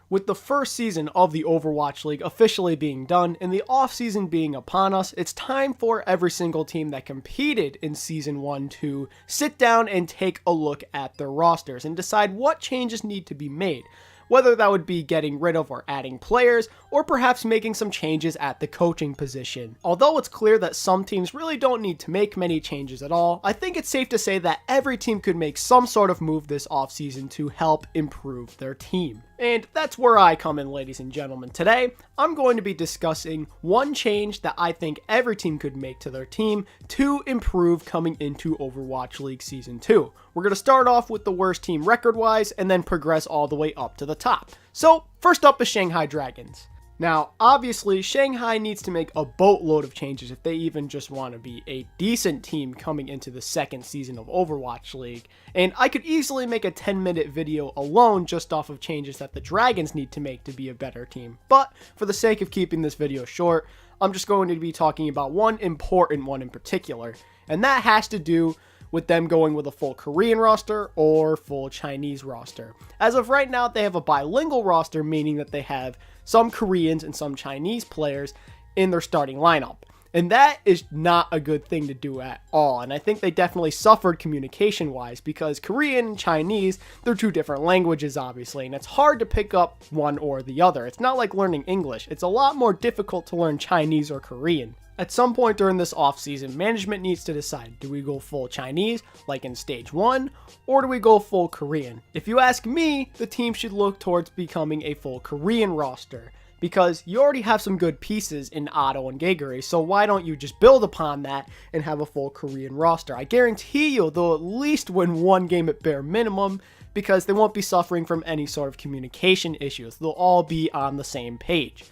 With the first season of the Overwatch League officially being done and the offseason being upon us, it's time for every single team that competed in Season 1 to sit down and take a look at their rosters and decide what changes need to be made. Whether that would be getting rid of or adding players, or perhaps making some changes at the coaching position. Although it's clear that some teams really don't need to make many changes at all, I think it's safe to say that every team could make some sort of move this offseason to help improve their team. And that's where I come in, ladies and gentlemen. Today, I'm going to be discussing one change that I think every team could make to their team to improve coming into Overwatch League Season 2. We're going to start off with the worst team record-wise and then progress all the way up to the top. So, first up is Shanghai Dragons. Now, obviously, Shanghai needs to make a boatload of changes if they even just want to be a decent team coming into the second season of Overwatch League. And I could easily make a 10-minute video alone just off of changes that the Dragons need to make to be a better team. But for the sake of keeping this video short, I'm just going to be talking about one important one in particular. And that has to do with them going with a full Korean roster or full Chinese roster. As of right now, they have a bilingual roster, meaning that they have some Koreans and some Chinese players in their starting lineup. And that is not a good thing to do at all. And I think they definitely suffered communication-wise because Korean and Chinese, they're two different languages, obviously, and it's hard to pick up one or the other. It's not like learning English. It's a lot more difficult to learn Chinese or Korean. At some point during this offseason, management needs to decide, do we go full Chinese, like in Stage 1, or do we go full Korean? If you ask me, the team should look towards becoming a full Korean roster, because you already have some good pieces in Otto and Geguri, so why don't you just build upon that and have a full Korean roster? I guarantee you they'll at least win one game at bare minimum, because they won't be suffering from any sort of communication issues. They'll all be on the same page.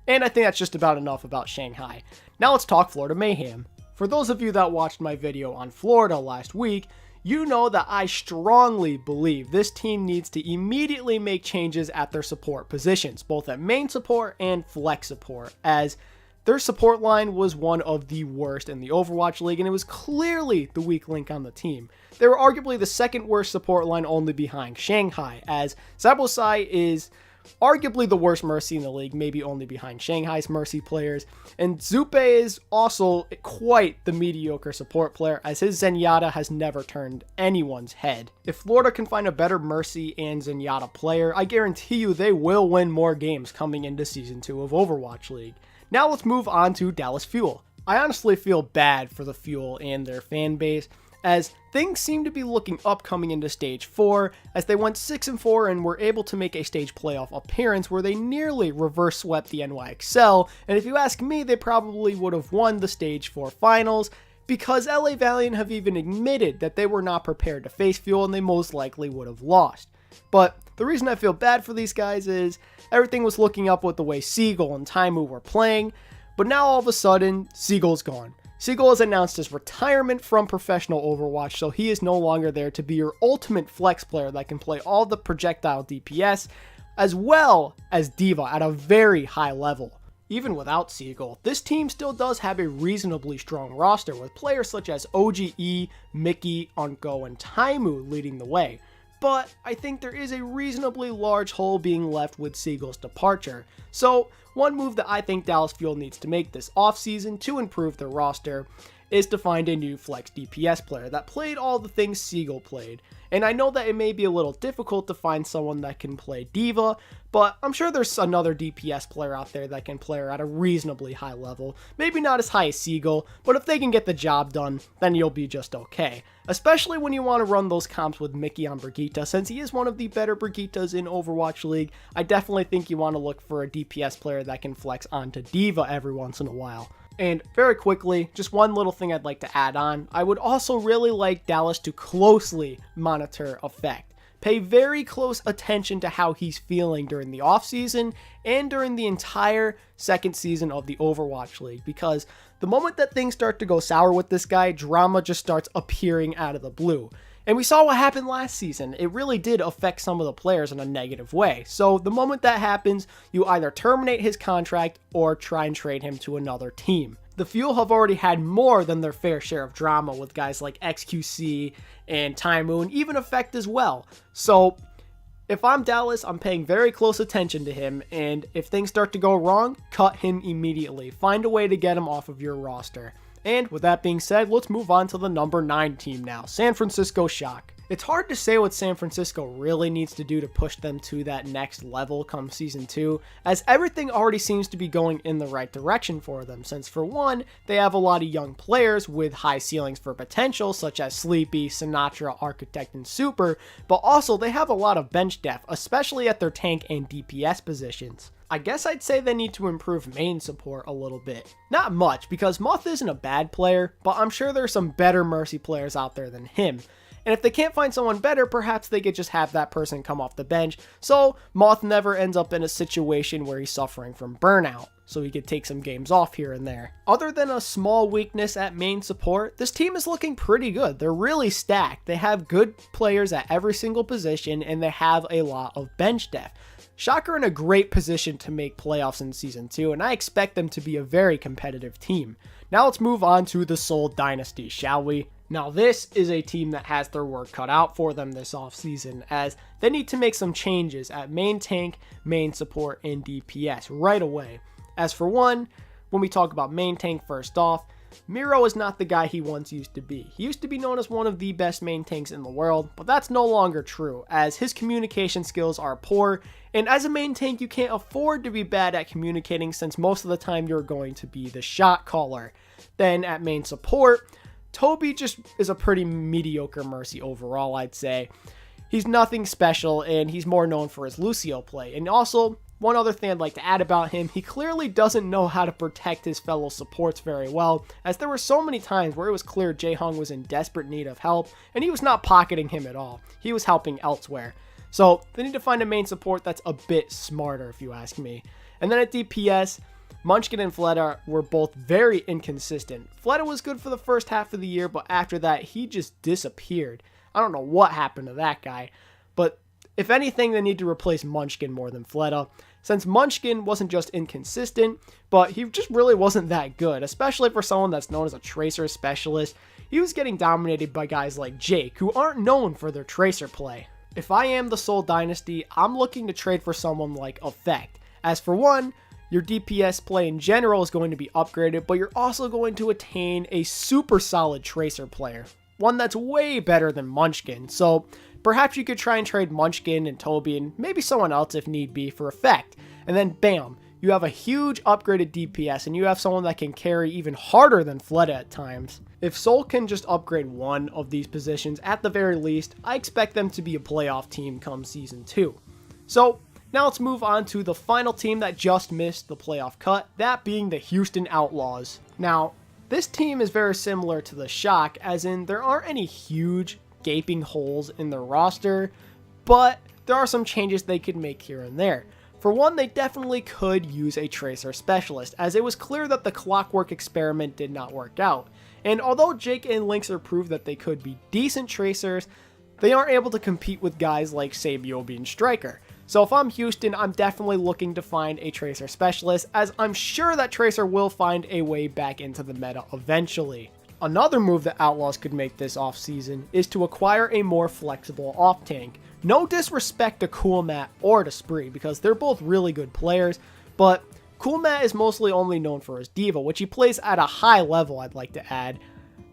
And I think that's just about enough about Shanghai. Now let's talk Florida Mayhem. For those of you that watched my video on Florida last week, you know that I strongly believe this team needs to immediately make changes at their support positions, both at main support and flex support, as their support line was one of the worst in the Overwatch League, and it was clearly the weak link on the team. They were arguably the second worst support line only behind Shanghai, as Sabosai is arguably the worst Mercy in the league, maybe only behind Shanghai's Mercy players. And Zupe is also quite the mediocre support player, as his Zenyatta has never turned anyone's head. If Florida can find a better Mercy and Zenyatta player, I guarantee you they will win more games coming into Season 2 of Overwatch League. Now let's move on to Dallas Fuel. I honestly feel bad for the Fuel and their fan base, as things seem to be looking up coming into Stage 4, as they went 6-4 and were able to make a stage playoff appearance where they nearly reverse swept the NYXL, and if you ask me, they probably would have won the Stage 4 finals, because LA Valiant have even admitted that they were not prepared to face Fuel and they most likely would have lost. But the reason I feel bad for these guys is everything was looking up with the way Seagull and Taimu were playing, but now all of a sudden, Seagull's gone. Seagull has announced his retirement from professional Overwatch, so he is no longer there to be your ultimate flex player that can play all the projectile DPS, as well as D.Va at a very high level. Even without Seagull, this team still does have a reasonably strong roster, with players such as OGE, Mickey, Unko, and Taimu leading the way. But I think there is a reasonably large hole being left with Seagull's departure. So one move that I think Dallas Fuel needs to make this offseason to improve their roster is to find a new flex DPS player that played all the things Seagull played. And I know that it may be a little difficult to find someone that can play D.Va, but I'm sure there's another DPS player out there that can play her at a reasonably high level. Maybe not as high as Seagull, but if they can get the job done, then you'll be just okay. Especially when you want to run those comps with Mickey on Brigitte, since he is one of the better Brigittas in Overwatch League. I definitely think you want to look for a DPS player that can flex onto D.Va every once in a while. And very quickly, just one little thing I'd like to add on. I would also really like Dallas to closely monitor Effect. Pay very close attention to how he's feeling during the offseason and during the entire second season of the Overwatch League, because the moment that things start to go sour with this guy, drama just starts appearing out of the blue. And we saw what happened last season. It really did affect some of the players in a negative way. So the moment that happens, you either terminate his contract or try and trade him to another team. The Fuel have already had more than their fair share of drama with guys like XQC and Taimu, and even Effect as well. So If I'm Dallas, I'm paying very close attention to him, and if things start to go wrong, cut him immediately. Find a way to get him off of your roster. And with that being said, let's move on to the number 9 team now, San Francisco Shock. It's hard to say what San Francisco really needs to do to push them to that next level come Season 2, as everything already seems to be going in the right direction for them, since for one, they have a lot of young players with high ceilings for potential, such as Sleepy, Sinatra, Architect, and Super, but also they have a lot of bench depth, especially at their tank and DPS positions. I guess I'd say they need to improve main support a little bit. Not much, because Moth isn't a bad player, but I'm sure there's some better Mercy players out there than him. And if they can't find someone better, perhaps they could just have that person come off the bench, so Moth never ends up in a situation where he's suffering from burnout, so he could take some games off here and there. Other than a small weakness at main support, this team is looking pretty good. They're really stacked. They have good players at every single position, and they have a lot of bench depth. Shock are in a great position to make playoffs in Season 2, and I expect them to be a very competitive team. Now let's move on to the Seoul Dynasty, shall we? Now this is a team that has their work cut out for them this offseason, as they need to make some changes at main tank, main support, and DPS right away. As for one, when we talk about main tank first off, Miro is not the guy he once used to be. He used to be known as one of the best main tanks in the world, but that's no longer true, as his communication skills are poor, and as a main tank you can't afford to be bad at communicating since most of the time you're going to be the shot caller. Then at main support, Toby just is a pretty mediocre Mercy overall, I'd say. He's nothing special, and he's more known for his Lucio play. And also, one other thing I'd like to add about him, he clearly doesn't know how to protect his fellow supports very well, as there were so many times where it was clear Jae-Hong was in desperate need of help, and he was not pocketing him at all. He was helping elsewhere. So, they need to find a main support that's a bit smarter, if you ask me. And then at DPS, Munchkin and Fleta were both very inconsistent. Fleta was good for the first half of the year, but after that, he just disappeared. I don't know what happened to that guy, but if anything, they need to replace Munchkin more than Fleta, since Munchkin wasn't just inconsistent, but he just really wasn't that good, especially for someone that's known as a Tracer specialist. He was getting dominated by guys like Jake, who aren't known for their Tracer play. If I am the Seoul Dynasty, I'm looking to trade for someone like Effect. As for one, your DPS play in general is going to be upgraded, but you're also going to attain a super solid Tracer player. One that's way better than Munchkin, so perhaps you could try and trade Munchkin and Toby and maybe someone else if need be for Effect. And then bam, you have a huge upgraded DPS and you have someone that can carry even harder than Fleta at times. If Seoul can just upgrade one of these positions at the very least, I expect them to be a playoff team come Season 2. So, now let's move on to the final team that just missed the playoff cut, that being the Houston Outlaws. Now, this team is very similar to the Shock, as in there aren't any huge gaping holes in their roster, but there are some changes they could make here and there. For one, they definitely could use a Tracer specialist, as it was clear that the Clockwork experiment did not work out. And although Jake and Linkser proved that they could be decent Tracers, they aren't able to compete with guys like Sabiobi and Striker. So if I'm Houston, I'm definitely looking to find a Tracer specialist, as I'm sure that Tracer will find a way back into the meta eventually. Another move that Outlaws could make this offseason is to acquire a more flexible off-tank. No disrespect to Cool Matt or to Spree, because they're both really good players, but Cool Matt is mostly only known for his Diva, which he plays at a high level, I'd like to add.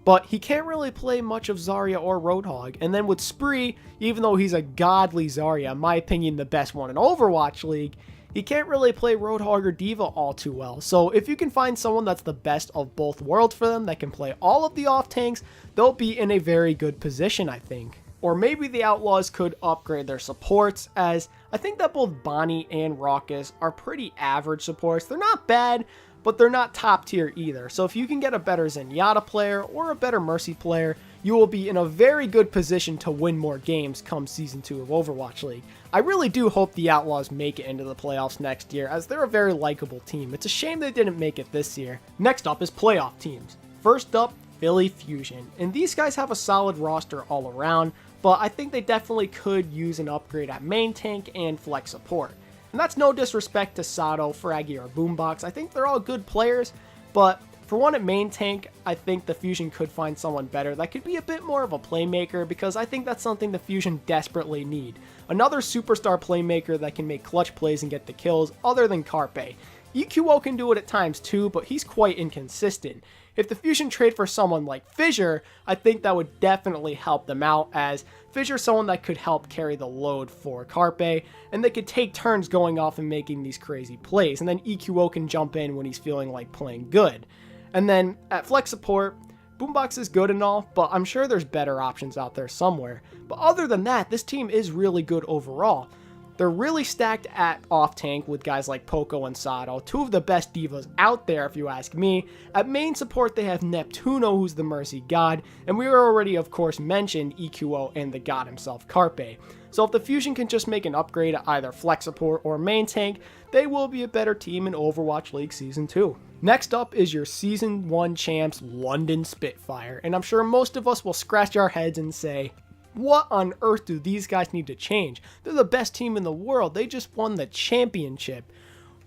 But he can't really play much of Zarya or Roadhog. And then with Spree, even though he's a godly Zarya, in my opinion the best one in Overwatch League, he can't really play Roadhog or Diva all too well. So if you can find someone that's the best of both worlds for them, that can play all of the off tanks, they'll be in a very good position, I think. Or maybe the Outlaws could upgrade their supports, as I think that both Bonnie and Raucus are pretty average supports. They're not bad, but they're not top tier either. So if you can get a better Zenyatta player or a better Mercy player, you will be in a very good position to win more games come Season 2 of Overwatch League. I really do hope the Outlaws make it into the playoffs next year, as they're a very likable team. It's a shame they didn't make it this year. Next up is playoff teams. First up, Philly Fusion. And these guys have a solid roster all around, but I think they definitely could use an upgrade at main tank and flex support. And that's no disrespect to Sato, Fraggy, or Boombox. I think they're all good players, but For one, at main tank, I think the Fusion could find someone better that could be a bit more of a playmaker, because I think that's something the Fusion desperately need. Another superstar playmaker that can make clutch plays and get the kills other than Carpe. EQO can do it at times too, but he's quite inconsistent. If the Fusion trade for someone like Fissure, I think that would definitely help them out, as Fissure's someone that could help carry the load for Carpe, and they could take turns going off and making these crazy plays, and then EQO can jump in when he's feeling like playing good. And then at flex support, Boombox is good and all, but I'm sure there's better options out there somewhere. But other than that, this team is really good overall. They're really stacked at off-tank with guys like Poco and Sado, two of the best divas out there if you ask me. At main support, they have Neptuno, who's the Mercy God, and we already of course mentioned EQO and the god himself, Carpe. So if the Fusion can just make an upgrade at either flex support or main tank, they will be a better team in Overwatch League Season 2. Next up is your Season 1 champs, London Spitfire, and I'm sure most of us will scratch our heads and say, what on earth do these guys need to change? They're the best team in the world. They just won the championship.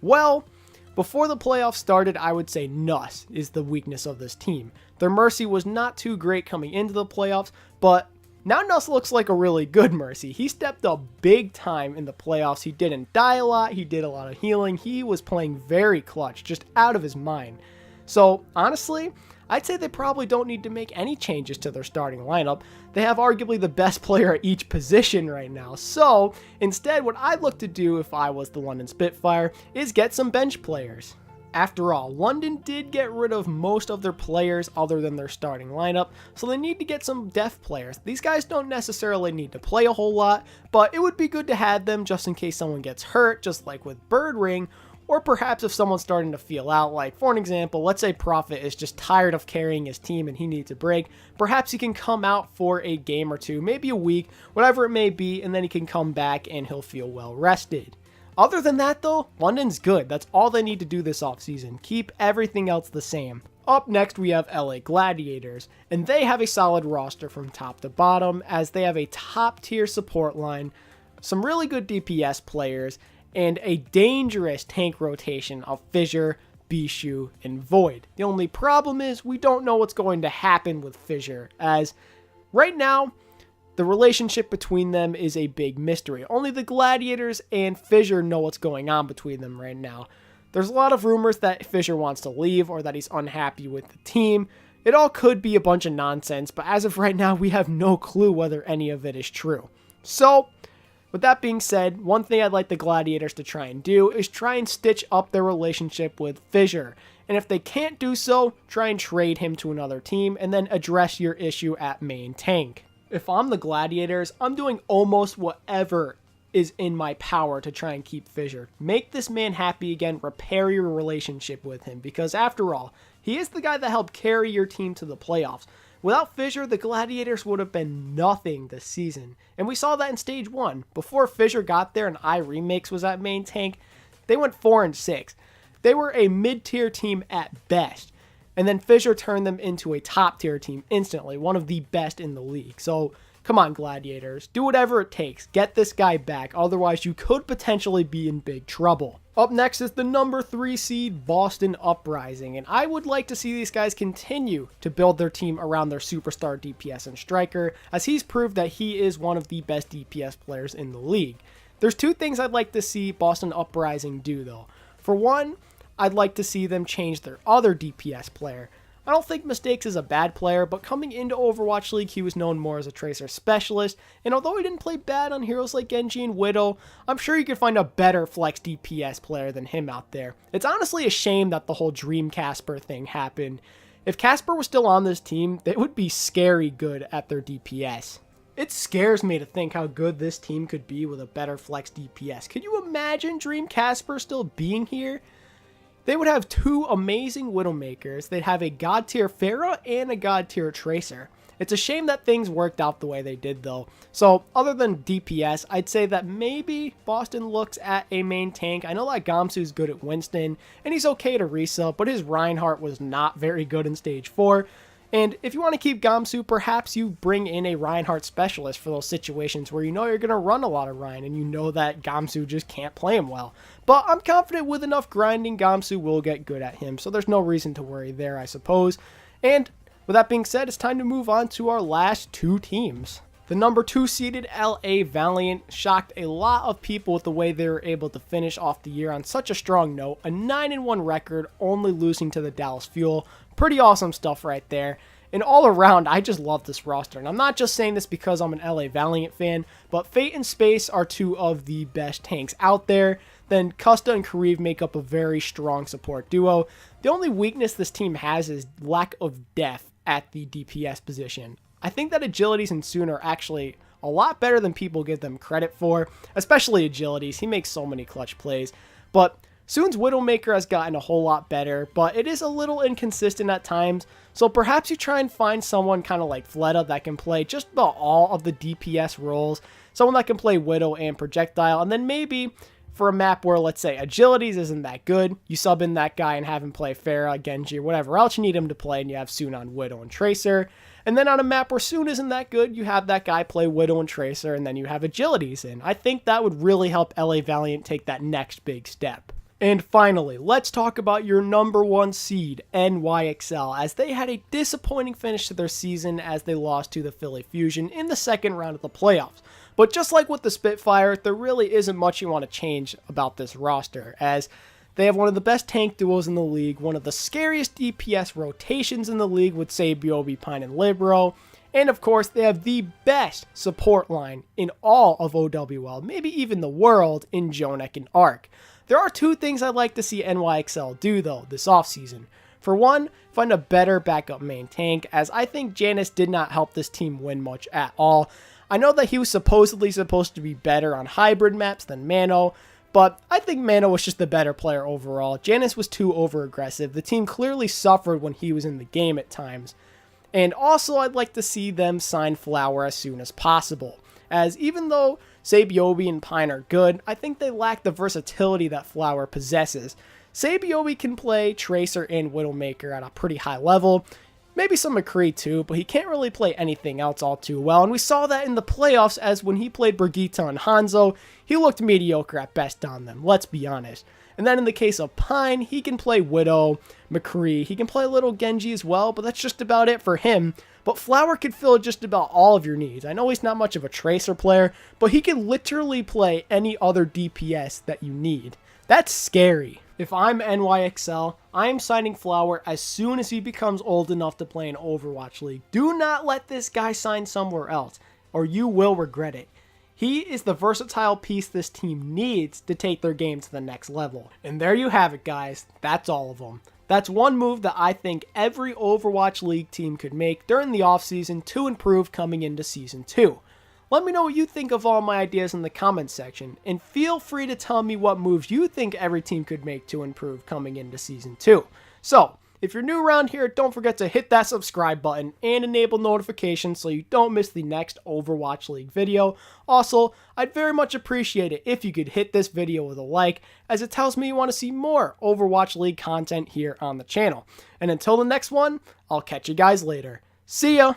Well, before the playoffs started, I would say Nuss is the weakness of this team. Their Mercy was not too great coming into the playoffs, but now Nuss looks like a really good Mercy. He stepped up big time in the playoffs. He didn't die a lot. He did a lot of healing. He was playing very clutch, just out of his mind. So honestly, I'd say they probably don't need to make any changes to their starting lineup. They have arguably the best player at each position right now. So instead, what I'd look to do if I was the London Spitfire is get some bench players. After all, London did get rid of most of their players other than their starting lineup, so they need to get some depth players. These guys don't necessarily need to play a whole lot, but it would be good to have them just in case someone gets hurt, just like with Bird Ring. Or perhaps if someone's starting to feel out, like for an example, let's say Prophet is just tired of carrying his team and he needs a break. Perhaps he can come out for a game or two, maybe a week, whatever it may be, and then he can come back and he'll feel well rested. Other than that though, London's good. That's all they need to do this offseason. Keep everything else the same. Up next we have LA Gladiators, and they have a solid roster from top to bottom, as they have a top tier support line, some really good DPS players, and a dangerous tank rotation of Fissure, Bishu, and Void. The only problem is we don't know what's going to happen with Fissure, as right now, the relationship between them is a big mystery. Only the Gladiators and Fissure know what's going on between them right now. There's a lot of rumors that Fissure wants to leave or that he's unhappy with the team. It all could be a bunch of nonsense, but as of right now, we have no clue whether any of it is true. So, with that being said, one thing I'd like the Gladiators to try and do is try and stitch up their relationship with Fissure. And if they can't do so, try and trade him to another team and then address your issue at main tank. If I'm the Gladiators, I'm doing almost whatever is in my power to try and keep Fissure. Make this man happy again, repair your relationship with him, because after all, he is the guy that helped carry your team to the playoffs. Without Fissure, the Gladiators would have been nothing this season, and we saw that in Stage 1. Before Fissure got there and iRemix was at main tank, they went 4-6. They were a mid-tier team at best, and then Fissure turned them into a top-tier team instantly, one of the best in the league. So, come on, Gladiators, do whatever it takes. Get this guy back, otherwise you could potentially be in big trouble. Up next is the number 3 seed Boston Uprising, and I would like to see these guys continue to build their team around their superstar DPS and striker, as he's proved that he is one of the best DPS players in the league. There's two things I'd like to see Boston Uprising do though. For one, I'd like to see them change their other DPS player. I don't think Mistakes is a bad player, but coming into Overwatch League, he was known more as a Tracer specialist, and although he didn't play bad on heroes like Genji and Widow, I'm sure you could find a better flex DPS player than him out there. It's honestly a shame that the whole Dream Casper thing happened. If Casper was still on this team, they would be scary good at their DPS. It scares me to think how good this team could be with a better flex DPS. Could you imagine Dream Casper still being here? They would have two amazing Widowmakers. They'd have a god tier Pharah and a god tier Tracer. It's a shame that things worked out the way they did though. So other than DPS, I'd say that maybe Boston looks at a main tank. I know that Gamsu's good at Winston and he's okay to resub, but his Reinhardt was not very good in Stage 4. And if you want to keep Gamsu, perhaps you bring in a Reinhardt specialist for those situations where you know you're going to run a lot of Rein and you know that Gamsu just can't play him well. But I'm confident with enough grinding, Gamsu will get good at him, so there's no reason to worry there, I suppose. And with that being said, it's time to move on to our last two teams. The number 2 seeded LA Valiant shocked a lot of people with the way they were able to finish off the year on such a strong note. A 9-1 record, only losing to the Dallas Fuel. Pretty awesome stuff right there. And all around, I just love this roster. And I'm not just saying this because I'm an LA Valiant fan, but Fate and Space are two of the best tanks out there. Then Custa and Kariv make up a very strong support duo. The only weakness this team has is lack of depth at the DPS position. I think that Agilities and Soon are actually a lot better than people give them credit for, especially Agilities. He makes so many clutch plays. But Soon's Widowmaker has gotten a whole lot better, but it is a little inconsistent at times. So perhaps you try and find someone kind of like Fleta that can play just about all of the DPS roles. Someone that can play Widow and Projectile, and then maybe for a map where, let's say, Agilities isn't that good, you sub in that guy and have him play Pharah, Genji, or whatever else you need him to play, and you have Soon on Widow and Tracer. And then on a map where Soon isn't that good, you have that guy play Widow and Tracer, and then you have Agilities in. I think that would really help LA Valiant take that next big step. And finally, let's talk about your number 1 seed, NYXL, as they had a disappointing finish to their season as they lost to the Philly Fusion in the second round of the playoffs. But just like with the Spitfire, there really isn't much you want to change about this roster, as they have one of the best tank duos in the league, one of the scariest DPS rotations in the league with Sabiobi, Pine, and Libero, and of course they have the best support line in all of OWL, maybe even the world, in Jonek and Arc. There are 2 things I'd like to see NYXL do though this offseason. For one, find a better backup main tank, as I think Janus did not help this team win much at all. I know that he was supposedly supposed to be better on hybrid maps than Mano, but I think Mano was just the better player overall. Janus was too over-aggressive. The team clearly suffered when he was in the game at times. And also, I'd like to see them sign Flower as soon as possible, as even though Sabiobi and Pine are good, I think they lack the versatility that Flower possesses. Sabiobi can play Tracer and Widowmaker at a pretty high level, maybe some McCree too, but he can't really play anything else all too well, and we saw that in the playoffs as when he played Brigitte and Hanzo, he looked mediocre at best on them, let's be honest. And then in the case of Pine, he can play Widow, McCree, he can play a little Genji as well, but that's just about it for him. But Flower could fill just about all of your needs. I know he's not much of a Tracer player, but he can literally play any other DPS that you need. That's scary. If I'm NYXL, I am signing Flower as soon as he becomes old enough to play in Overwatch League. Do not let this guy sign somewhere else, or you will regret it. He is the versatile piece this team needs to take their game to the next level. And there you have it, guys. That's all of them. That's one move that I think every Overwatch League team could make during the offseason to improve coming into Season 2. Let me know what you think of all my ideas in the comments section, and feel free to tell me what moves you think every team could make to improve coming into Season 2. So, if you're new around here, don't forget to hit that subscribe button and enable notifications so you don't miss the next Overwatch League video. Also, I'd very much appreciate it if you could hit this video with a like, as it tells me you want to see more Overwatch League content here on the channel. And until the next one, I'll catch you guys later. See ya!